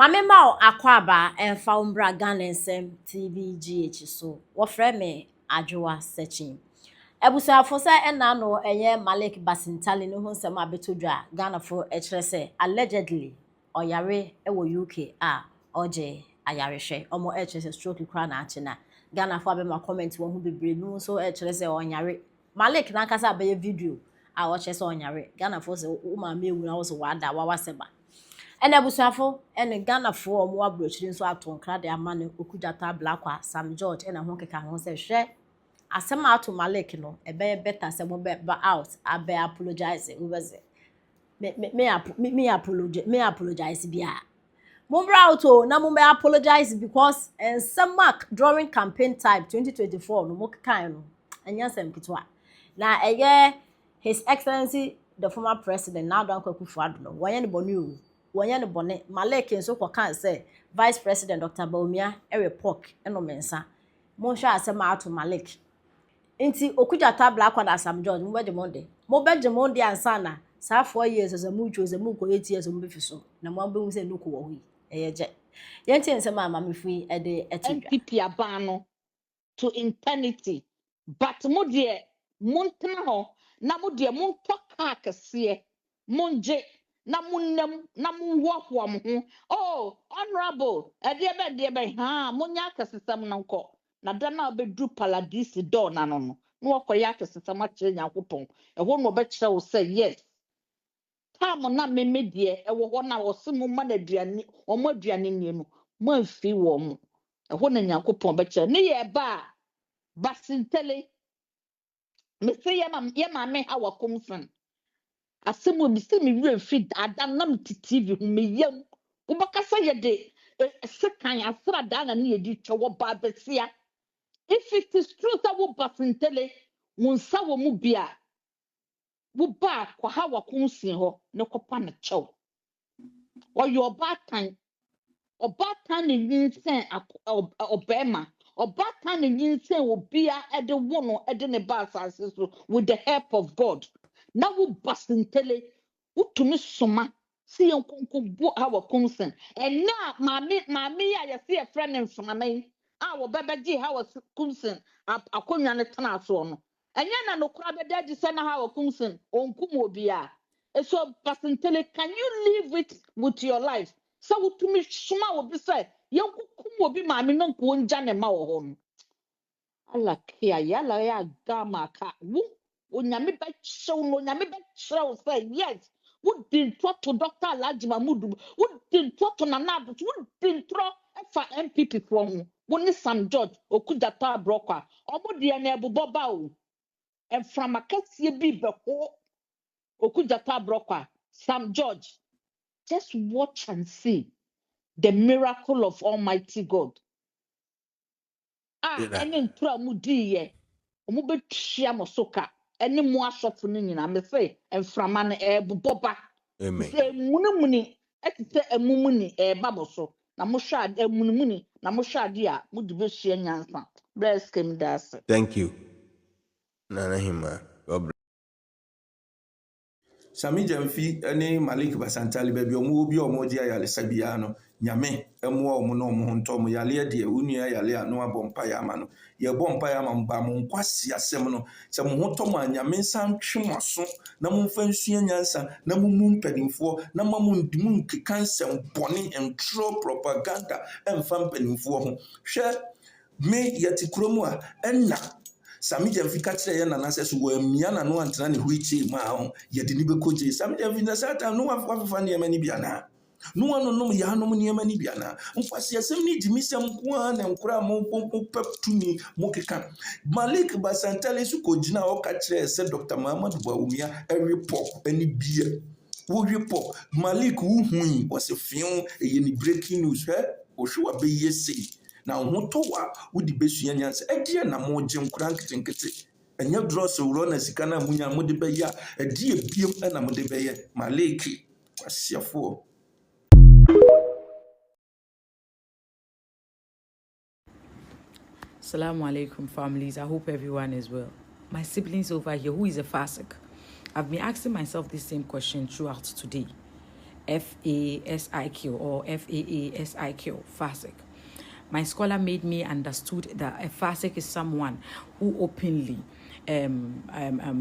Mame ma akwaba emfa umbra Ghana&Sam TVGH so wofre me adwoa searching ebusuafo se ena no eye Malik Basintale no hu nsem abetodwa Ghana fo ekire se allegedly oyare ewo UK oje ayarehwe omo ekire se stroke kra na ache na Ghana fo abema comment wo hu bebre no so ekire se onyare Malik na nkasa abaye video o kire se onyare Ghana fo se wo ma me ewu na wo so wada waseba ene busuafo ene Ghana fo omo abrochiri nso atonkra de amane Okudzeto&Sam George ena ho keka ho se hwe asem ato Malik no ebe better se mo be out abe apologize we was me apologize bia mo bra out o na mo be apologize because some mark during campaign time 2024 no mo keka no anya sem kitwa na eye His Excellency the former president now don Akufo-Addo no woyen bonu o woyen bone Malik nso kwa say Vice President Dr. Baumia report eno mensa mo hwa asem ato Malik Inti Okudzeto&Sam George mo beje monde ansa na sa 4 years as a mucho as a muko 8 years mo befiso na mo be say nuko wo hi eyeje yenti nsem ama mefi e de etidwa MPP abano to eternity but mo de montena ho na mo de montoka kese monje na munnem na munwohwo mo ho oh honorable e de be ha monya kasesam na nko na da na obedru paradise door na no no na wakoya kasesam a kire nyankopon ho no obekire wo say yes tam na memedie wo ho na wo se mo ma na aduane o mo aduane nie no mo afi wo mo ho na nyankopon bekire ne ye ba Basintale me say ye ma me ha wakomfan asemu mi se mi wura fi adam na TV hu me yam wo bakasa ye de sekan asra da na ne yedi twa wo ba besia if it is true that wo Basintale wonsa wo mu bia wo ba kwa ha wakomsin ho ne kopa na chew wo yo obatan ne nyinsen obema obatan ne nyinsen obia ede wono ede ne ba asase so with the help of God na wo Basintale utumi soma si yenkonko bo ha wakomsin ena maame ya yesi e friend mfamamen wo bebeji ha wakomsin akonya ne tana so no enya na nokura bedaji se na ha wakomsin onkum obia so Basintale, can you live it with your life so utumi soma obi say yenkokum obi maame na nko nja ne ma wo ho no ala kia yala ya gama ka wo onyame be chew no onyame be chew say yes wo din to Dr. Alhaji Mahmood wo din to Nana wo din efa MPP for ho wo ni Sam George Okudzeto omo de na ebobọ ba o enframakasie bi be ho Okudzeto Sam George just watch and see the miracle of Almighty God ene ntura mu diye omo betwia mosoka ene mu asofo no nyina me say enframa no ebobọba say munumuni etite emumuni baboso na mo hwa emunumuni na mo hwa de a mo de behia nyansa bless kem das. Thank you Nana Hima. Sami Jamfi ene Malik Basintale baby omo obi omo dia yale sabia no nyame emo omo no omo nto mo yale de unua yale anu abompa ya ma no ye bompa ya ma mba mo nkwasi asem no se mo hoto mo anyame nsan twemaso na mo mfa nsua nyansa na mo mu mpanimfo na ma mo ndimu nkekansem bone entro propaganda emfa mpanimfo ho hwe me yati kromu a enna Sami Jamfi katre ya nana se so amia na no antena ne hoichi ma ho ye de ni be koje Sami Jamfi na sata no wafa ne mani biana no wano no ya no ne mani biana mfasi asem ni dimisem ko na nkura mo pep tumi mo keka Malik Basintale su ko gina o katre se Dr. Muhammad Baumia report ani bia wo report Malik wu hui was a film ni breaking news o hwa be yesi na hotowa wudi besua nyansa edie na mo gye nkura nketenkete enya dross wuro na sika na munya mo de beya edie biem na mo de beye Maleki asiafo. Assalamu alaikum families. I hope everyone is well. My siblings over here, who is a Fasiq? I've been asking myself this same question throughout today. F-A-S-I-Q or F-A-A-S-I-Q, Fasiq. My scholar made me understood that a Fasiq is someone who openly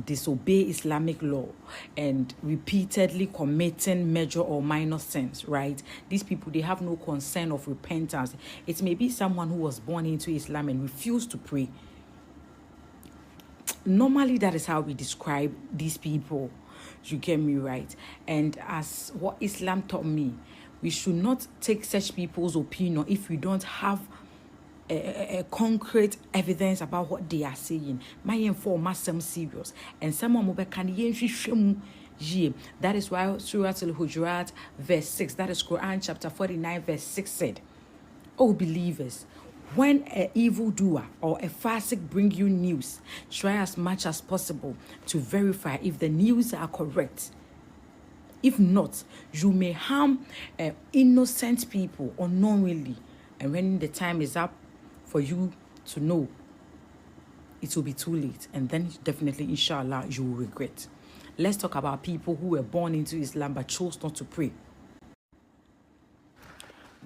disobey Islamic law and repeatedly committing major or minor sins, right? These people, they have no concern of repentance. It may be someone who was born into Islam and refused to pray. Normally, that is how we describe these people. You get me right? And as what Islam taught me, we should not take such people's opinion if we don't have a concrete evidence about what they are saying. My inform some serious. And someone can that is why Surah Al-Hujurat verse 6, that is Quran chapter 49 verse 6 said, "O believers, when an evildoer or a Fasiq bring you news, try as much as possible to verify if the news are correct. If not, you may harm innocent people unknowingly. And when the time is up for you to know, it will be too late. And then definitely, inshallah, you will regret." Let's talk about people who were born into Islam but chose not to pray.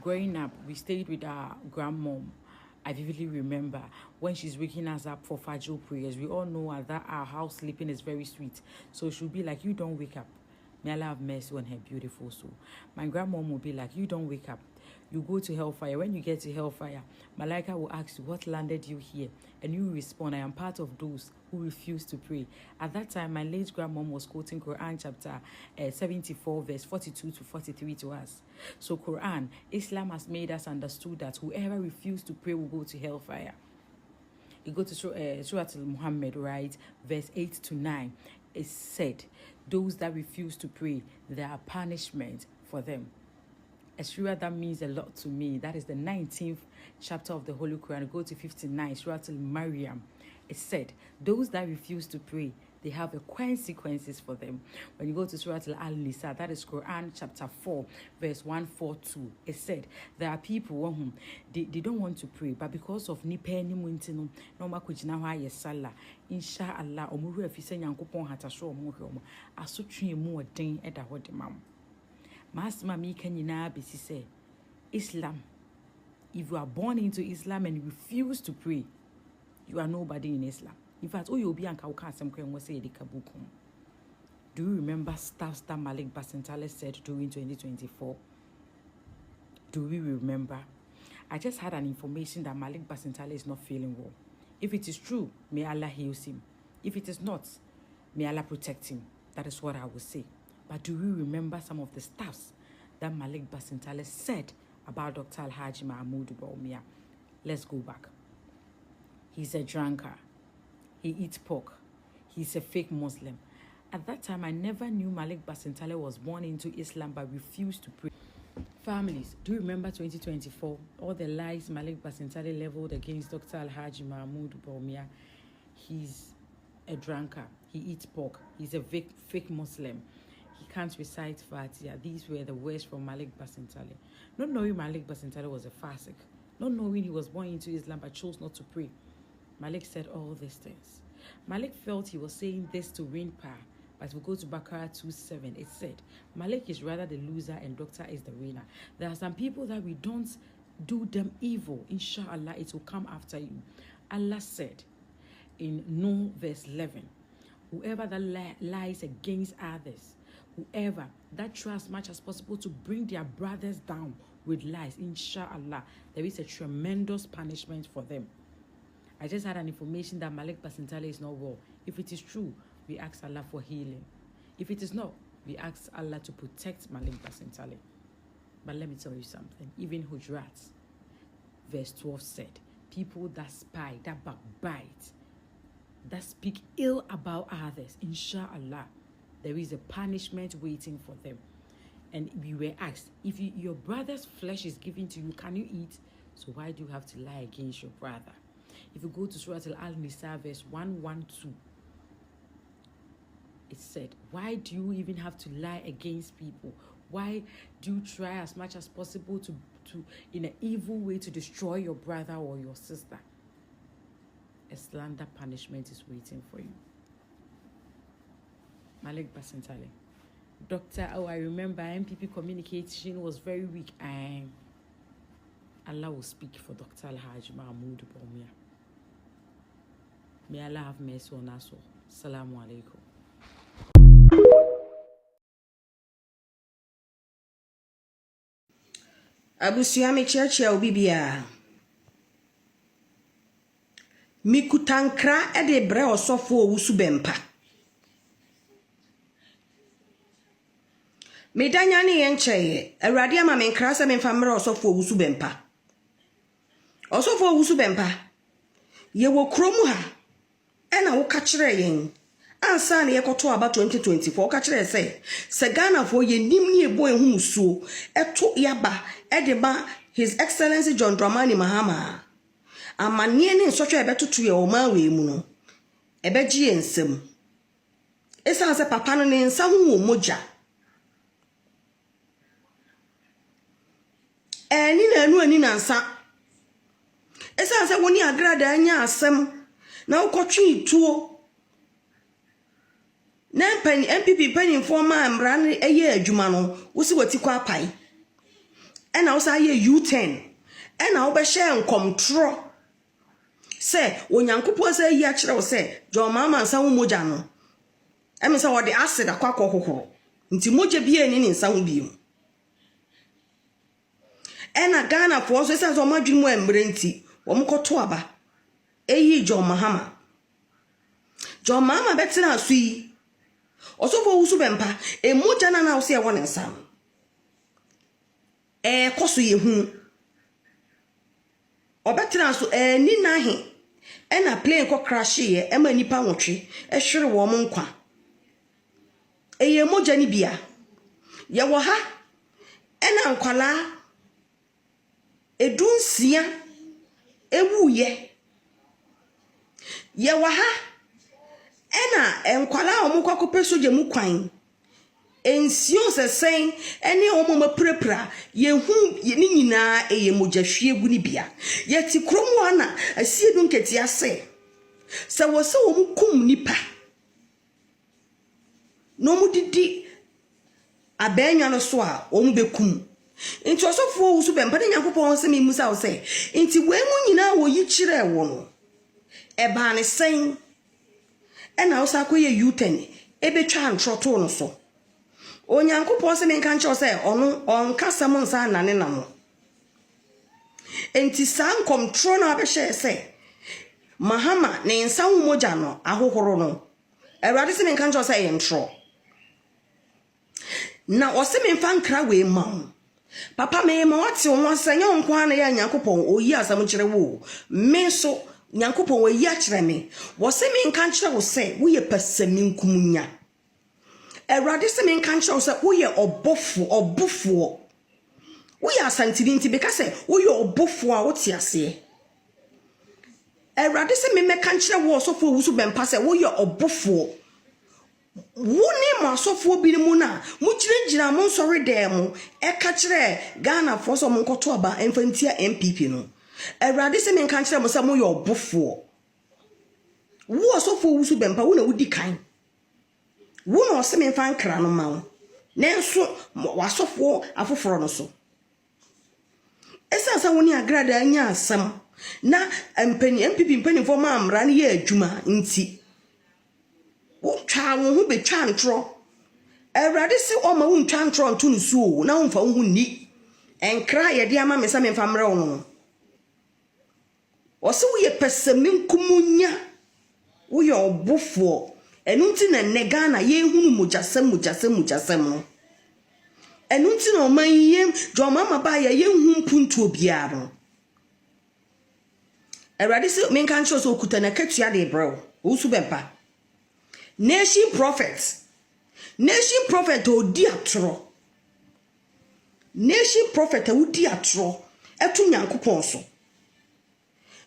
Growing up, we stayed with our grandmom. I vividly remember when she's waking us up for Fajr prayers. We all know that our house sleeping is very sweet. So she'll be like, "You don't wake up." May Allah have mercy on her beautiful soul. My grandmom will be like, "You don't wake up. You go to hellfire. When you get to hellfire, Malaika will ask you, what landed you here?" And you respond, "I am part of those who refuse to pray." At that time, my late grandmom was quoting Quran chapter 74, verse 42 to 43 to us. So Quran, Islam has made us understood that whoever refuses to pray will go to hellfire. You go to Surah Al-Muhammad, right? Verse 8 to 9. It said, those that refuse to pray, there are punishment for them. A surah that means a lot to me. That is the 19th chapter of the Holy Quran. Go to 59, Surah Al-Maryam. It said, those that refuse to pray, they have the consequences for them. When you go to Surah Al-Nisa, that is Quran chapter 4, verse 142. It said, there are people who they don't want to pray, but because of nipeni muntino, no makujina wa yesala, inshallah, omuru efise nyankopon hatasho omo asotwe mu odin eda hode mam. Masma mi kanyina besi say, Islam, if you are born into Islam and you refuse to pray, you are nobody in Islam. In fact, you'll be anka some say the kabukum. Do you remember stuff that Malik Basintale said during 2024? Do we remember? I just had an information that Malik Basintale is not feeling well. If it is true, may Allah heal him. If it is not, may Allah protect him. That is what I will say. But do we remember some of the stuffs that Malik Basintale said about Dr. Alhaji Mahmoud Bawumia? Let's go back. He's a drunkard. He eats pork. He's a fake Muslim. At that time, I never knew Malik Basintale was born into Islam but refused to pray. Families, do you remember 2024? All the lies Malik Basintale leveled against Dr. Alhaji Mahmoud Bawumia. He's a drunkard. He eats pork. He's a fake Muslim. He can't recite Fatiha. These were the words from Malik Basintale. Not knowing Malik Basintale was a Fasiq. Not knowing he was born into Islam but chose not to pray. Malik said all these things. Malik felt he was saying this to win power. But if we go to Baqarah 2:7, it said, Malik is rather the loser and Doctor is the winner. There are some people that we don't do them evil. Inshallah, it will come after you. Allah said in Nuh verse 11, whoever that lies against others, whoever that tries as much as possible to bring their brothers down with lies, inshallah, there is a tremendous punishment for them. I just had an information that Malik Basintale is not well. If it is true, we ask Allah for healing. If it is not, we ask Allah to protect Malik Basintale. But let me tell you something. Even Hujurat, verse 12 said, people that spy, that backbite, that speak ill about others, inshallah, there is a punishment waiting for them. And we were asked, if your brother's flesh is given to you, can you eat? So why do you have to lie against your brother? If you go to Surah Al-Nisa, verse 112, it said, why do you even have to lie against people? Why do you try as much as possible to in an evil way to destroy your brother or your sister? A slander punishment is waiting for you. Malik Basintale, Doctor, oh, I remember MPP communication was very weak. Allah will speak for Dr. Alhaj Mahmoud Bomia. May Allah have mercy on us all. Assalamu alaikum. Abusua me church ya obi bia. Mikutankra ede bre osofo owusu bempa. Medanya ne yencheye, awurade ama me nkra se me famre osofo owusu bempa. Osofo owusu bempa. Ye wo kromu ha. Ena wo ka kire yen. Ansa na yekoto aba 2024 ka kire se Ghana fo ye nim ne ebo ehum suo eto yaba edeba His Excellency John Dramani Mahama amanie ne nsotwe ebetoto ye o ma we mu no ebeji ensem esa se papa no ne nsa hu moja eni na anu ani na nsa esa se woni agrada anya asem na ukotwe tuo na MPP penny former amran eye adwuma no wosi wati kwa pai ena wo sa ye U10 ena wo be share nkomtro se onyankopo sa yi a kire wo se jo mama nsa wo moja no emi se wo de acid akwa kokokoro nti moja bi eni ni nsa ho bi mu ena Ghana fo so se so madwinu embre nti wo mkoto aba eyi jo mahama betina asu yi osofo wusu bempa emoja na wo se e won nsam koso ye hu obetra so ni nahi ena plane ko crash ye ema nipa nwotwe hwere wo mo nkwa eye moja ni bia ye wo ha ena nkwala edunsia ewuye ye wo ha ena enkwala omukwakope soje mu kwan ensio sesen ene omoma prepra ye hu ni nyina eye mogahwie gu ni bia ye ti kromu ana asiedu nketi ase se wo se wo kum nipa no mudidi abenwa no so a wo bekum nti osofo wo su bempa ne yakopon se me musa wo se nti we mu nyina wo yi kire wo no eba ne sen ena wo sa koye U10 ebetwa antroto no so onyankopon se me kan che se ono onkasam nsa nane namo enti san komtro na abehye se mahama ne nsa wo moja no ahohoro no awurade se me kan che se ye ntro na o se me fa nkra we ma papa me ma wate wo sanya nko ana ya nyankopon oyi asam kire wo me so nyankopon oyi a kire me wo se me kan kire wo se wo ye pasami nkumunya awurade se me kan kire wo se wo ye obofo wo ye asantiri nti beka se wo ye obofo a wo te ase awurade se me kan kire wo so fo wusu bempa se wo ye obofo woni ma sofo bi mu na mu girangira mu nsori dem e ka kire Ghana fo so mu nkoto aba emfantia MPP no awurade se me kan kire mo se mo ye obofo wo sofo wusu bempa wo na wudi kan wo no se me fan kra no ma wo nenso wa sofo afoforo no so esa sa woni agrada anya asam na MPP mpani fo ma amra ne ye adwuma nti twa wo hu betwa ntro awurade se o ma hu ntwa ntro nto nsuo na wo mfa hu ni enkra ye de ama me sa me mfa mre wo no o se wo ye pesami nkumunya wo ye obofo enu nti na nega na ye hunu mujasem no enu nti na o man ye jo mama ba ye hu mpuntu obiaro awurade se me kan cho so okuta na katua de bro wo su bempa Nation prophet odi atro. Nation prophet odi atro. Etu nyankopon so.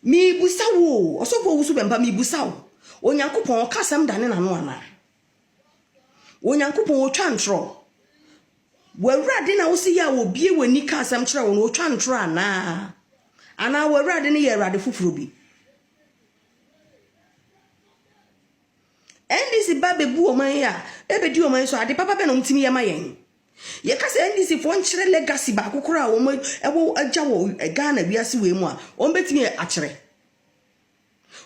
Mi busa wo, osofo wusu bempa mi busa wo. Onyankopon kasam dane na no ana. Onyankopon otwa ntro. Wawurade na wo se ya wo bie wani kasam kire wo no otwa ntro ana. Ana wawurade ne ye awurade fufuro bi. NDC ba bebu oman ya ebedi oman so ade papa be no mtimi yema yen ye ka se NDC fo nkyere legacy ba kokora wo ewo agya wo Ghana wiase we mu a o betimi akyere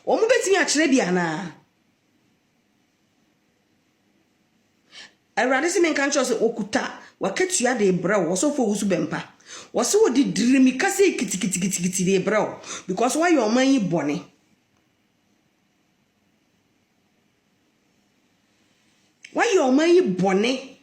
o mu betimi akyere bia na Awurade se menka ncho se okuta wakatua de bra wo so fo wusu bempa wo se wo di dirimi ka se kitikiti de bra because why your man yi bone why your man yi bone